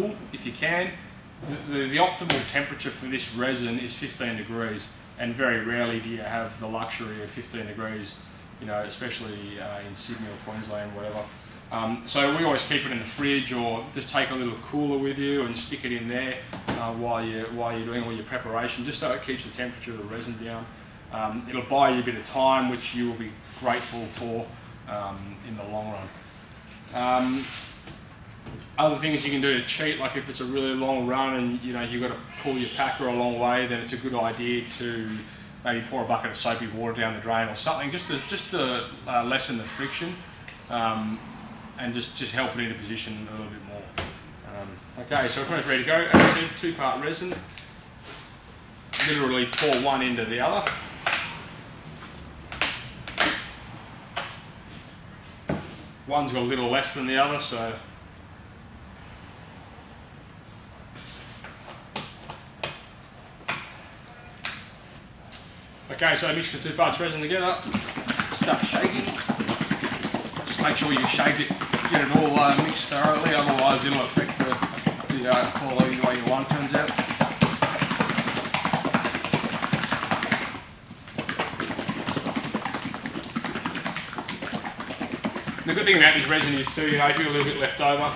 cool if you can. The optimal temperature for this resin is 15 degrees, and very rarely do you have the luxury of 15 degrees, you know, especially in Sydney or Queensland, whatever. So we always keep it in the fridge, or just take a little cooler with you and stick it in there while you're doing all your preparation, just so it keeps the temperature of the resin down. It'll buy you a bit of time, which you will be grateful for in the long run. Other things you can do to cheat, like if it's a really long run and you know you've got to pull your packer a long way, then it's a good idea to maybe pour a bucket of soapy water down the drain or something, just to lessen the friction and just help it into position a little bit more. Okay, so when it's ready to go, as I said, 2-part resin. Literally pour one into the other. One's got a little less than the other, so okay, so mix the 2 parts resin together, start shaking. Just make sure you shake it, get it all mixed thoroughly, otherwise it'll affect the quality the way you want, turns out. The good thing about this resin is too, you know, if you've got a little bit left over,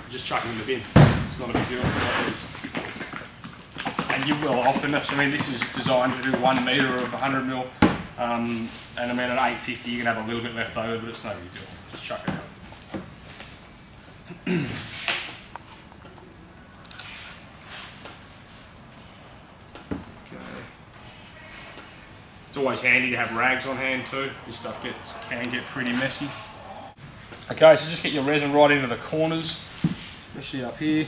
just chuck it in the bin. It's not a big deal. And you will often, I mean, this is designed to do 1 metre of 100 mil, and I mean at 850 you can have a little bit left over, but it's no big deal. Just chuck it out. It's always handy to have rags on hand too. This stuff can get pretty messy. Okay, so just get your resin right into the corners, especially up here.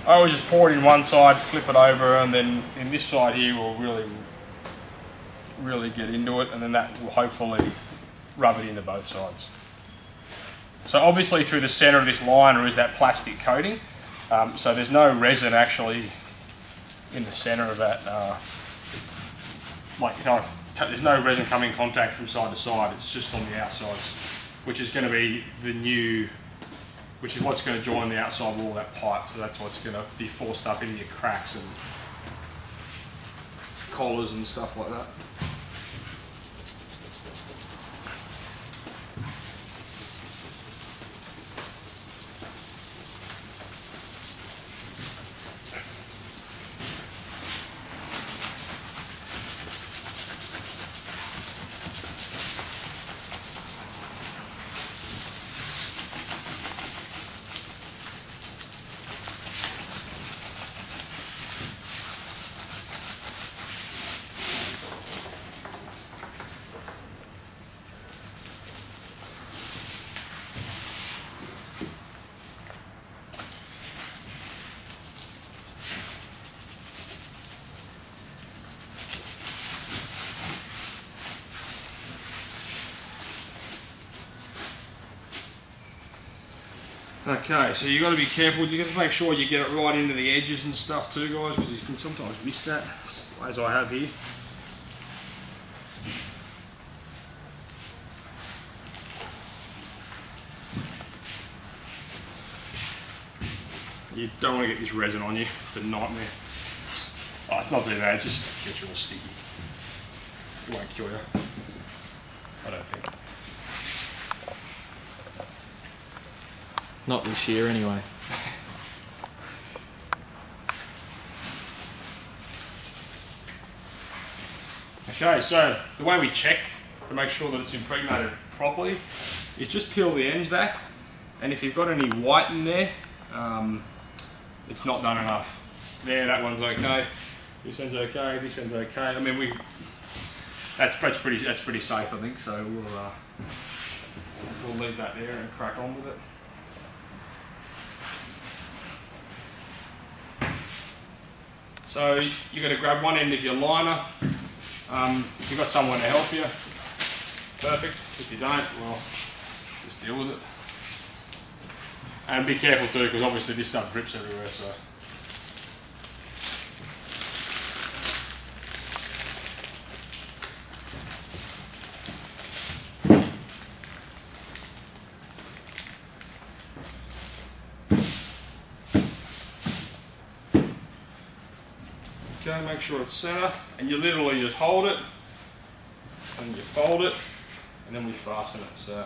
I always just pour it in one side, flip it over, and then in this side here we'll really get into it, and then that will hopefully rub it into both sides. So obviously through the centre of this liner is that plastic coating, so there's no resin actually in the centre of that. There's no resin coming in contact from side to side, it's just on the outsides, which is going to be which is what's going to join the outside wall of that pipe, so that's what's going to be forced up into your cracks and collars and stuff like that. Okay, so you've got to be careful, you've got to make sure you get it right into the edges and stuff too, guys, because you can sometimes miss that, as I have here. You don't want to get this resin on you, it's a nightmare. Oh, it's not too bad, it just gets real sticky. It won't kill you, I don't think. Not this year anyway. Okay, so the way we check to make sure that it's impregnated properly is just peel the ends back, and if you've got any white in there, it's not done enough. There, that one's okay. This one's okay. This one's okay. I mean, that's pretty safe, I think. So we'll leave that there and crack on with it. So you're going to grab one end of your liner. If you've got someone to help you, perfect. If you don't, well, just deal with it. And be careful too, because obviously this stuff drips everywhere. So. Okay, make sure it's center, and you literally just hold it, and you fold it, and then we fasten it. So.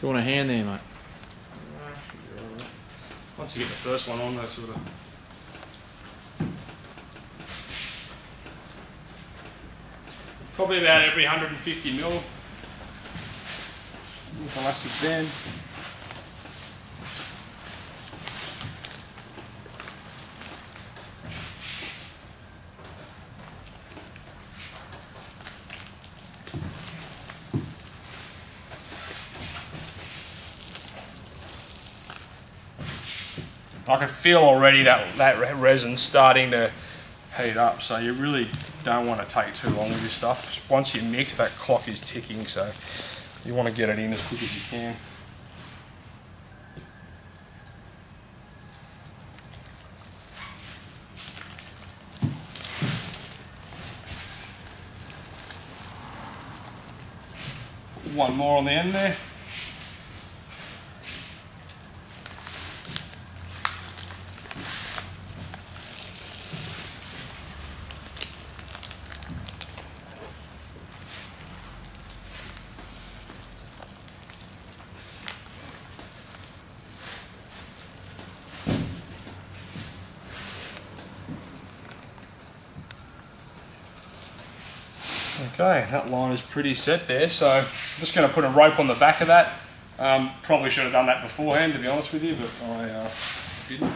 You want a hand there, mate? Once you get the first one on, they sort of. Probably about every 150 mil. With elastic band. I can feel already that resin starting to heat up, so you really don't want to take too long with this stuff. Once you mix, that clock is ticking, so you want to get it in as quick as you can. One more on the end there. Okay, that line is pretty set there, so I'm just going to put a rope on the back of that. Probably should have done that beforehand, to be honest with you, but I didn't.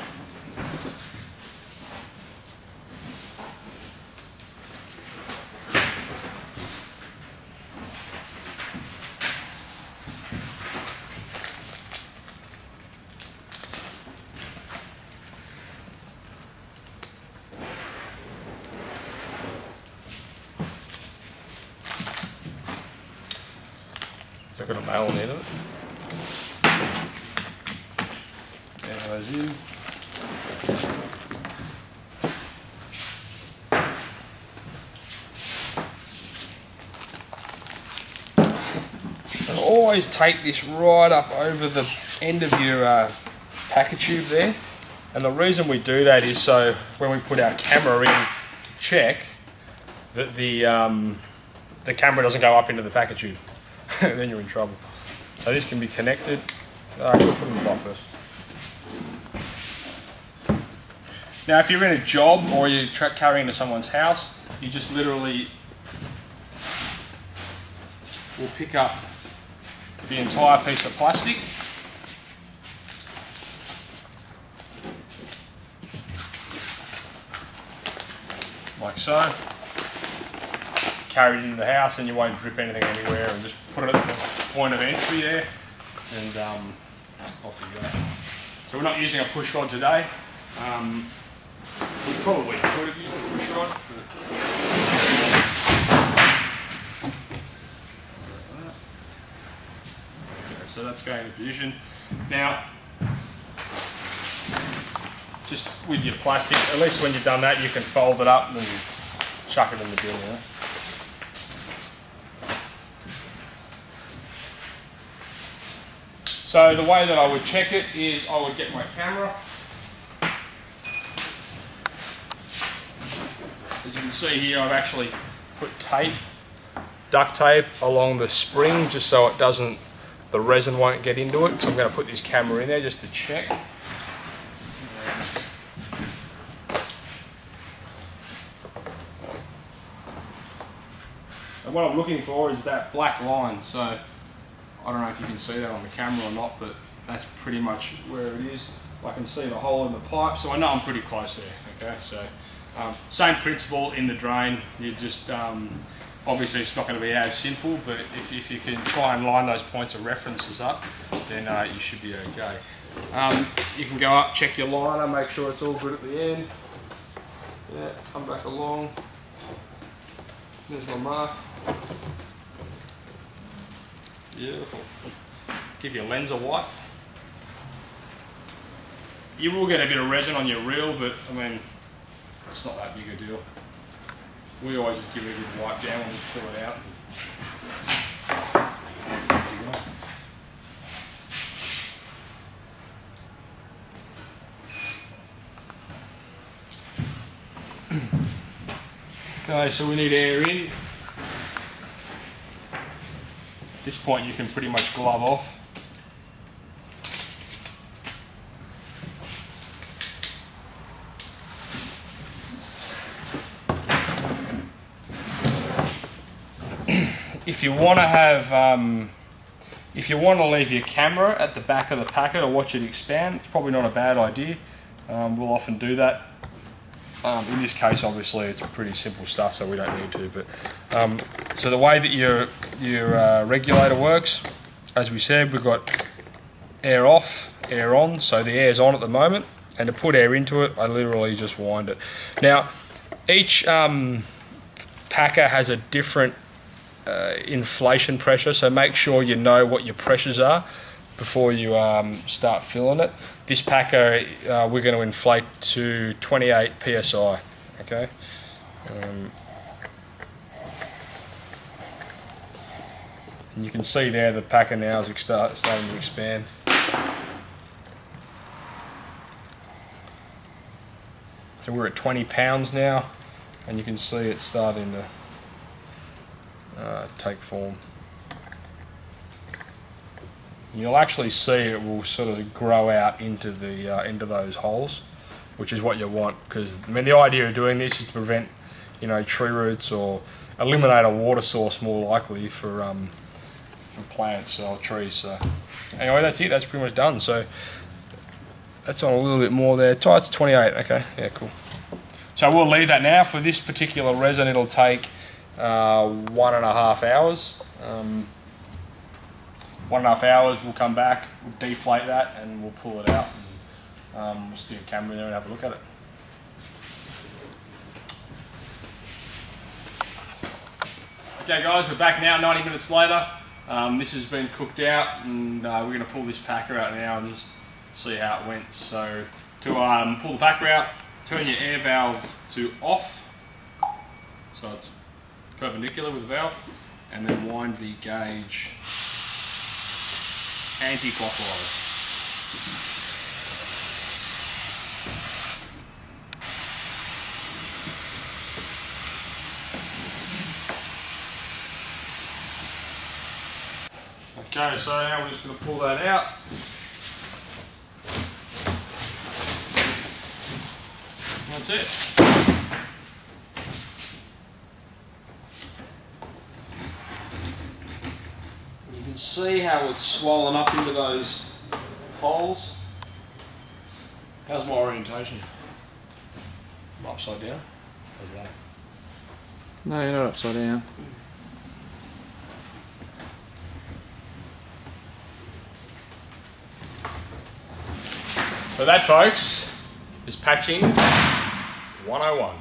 So I've got a nail on the end of it. Down those in. And always take this right up over the end of your packet tube there. And the reason we do that is so when we put our camera in to check that the camera doesn't go up into the packet tube. Then you're in trouble. So this can be connected. Actually, put it in the box first. Now, if you're in a job or you're carrying to someone's house, you just literally will pick up the entire piece of plastic. Like so. Carry it into the house and you won't drip anything anywhere, and just put it at the point of entry there, and off you go. So we're not using a push rod today. We probably could have used a push rod, but so that's going into position. Now, just with your plastic, at least when you've done that, you can fold it up and chuck it in the bin. You know? So the way that I would check it is I would get my camera. As you can see here, I've actually put tape, duct tape along the spring just so it doesn't, the resin won't get into it, because I'm going to put this camera in there just to check. And what I'm looking for is that black line. So I don't know if you can see that on the camera or not, but that's pretty much where it is. I can see the hole in the pipe, so I know I'm pretty close there. Okay, so same principle in the drain. You just obviously it's not going to be as simple, but if you can try and line those points of references up, then you should be okay. You can go up, check your liner, make sure it's all good at the end. Yeah, come back along. There's my mark. Beautiful. Give your lens a wipe. You will get a bit of resin on your reel, but I mean, it's not that big a deal. We always just give it a good wipe down when we pull it out. Okay, so we need air in. At this point you can pretty much glove off. If you want to have, if you want to leave your camera at the back of the packet or watch it expand, it's probably not a bad idea. We'll often do that. In this case, obviously, it's pretty simple stuff, so we don't need to. But so the way that your regulator works, as we said, we've got air off, air on. So the air's on at the moment, and to put air into it, I literally just wind it. Now, each packer has a different inflation pressure, so make sure you know what your pressures are before you start filling it. This packer we're going to inflate to 28 psi. Okay. And you can see there the packer now is starting to expand. So we're at 20 pounds now, and you can see it's starting to take form. You'll actually see it will sort of grow out into the into those holes, which is what you want, because I mean the idea of doing this is to prevent, you know, tree roots or eliminate a water source more likely for plants or trees. So anyway, that's it. That's pretty much done. So that's on a little bit more there. It's 28. Okay, yeah, cool. So we'll leave that now. For this particular resin, it'll take 1.5 hours. 1.5 hours, we'll come back, we'll deflate that, and we'll pull it out, and we'll stick a camera in there and have a look at it. Okay guys, we're back now 90 minutes later. This has been cooked out, and we're going to pull this packer out now and just see how it went. So to pull the packer out, turn your air valve to off, so it's perpendicular with the valve, and then wind the gauge anti-clockwise. Okay, so now we're just going to pull that out. That's it. You can see how it's swollen up into those holes. How's my orientation? I'm upside down? No, you're not upside down. So that, folks, is patching 101.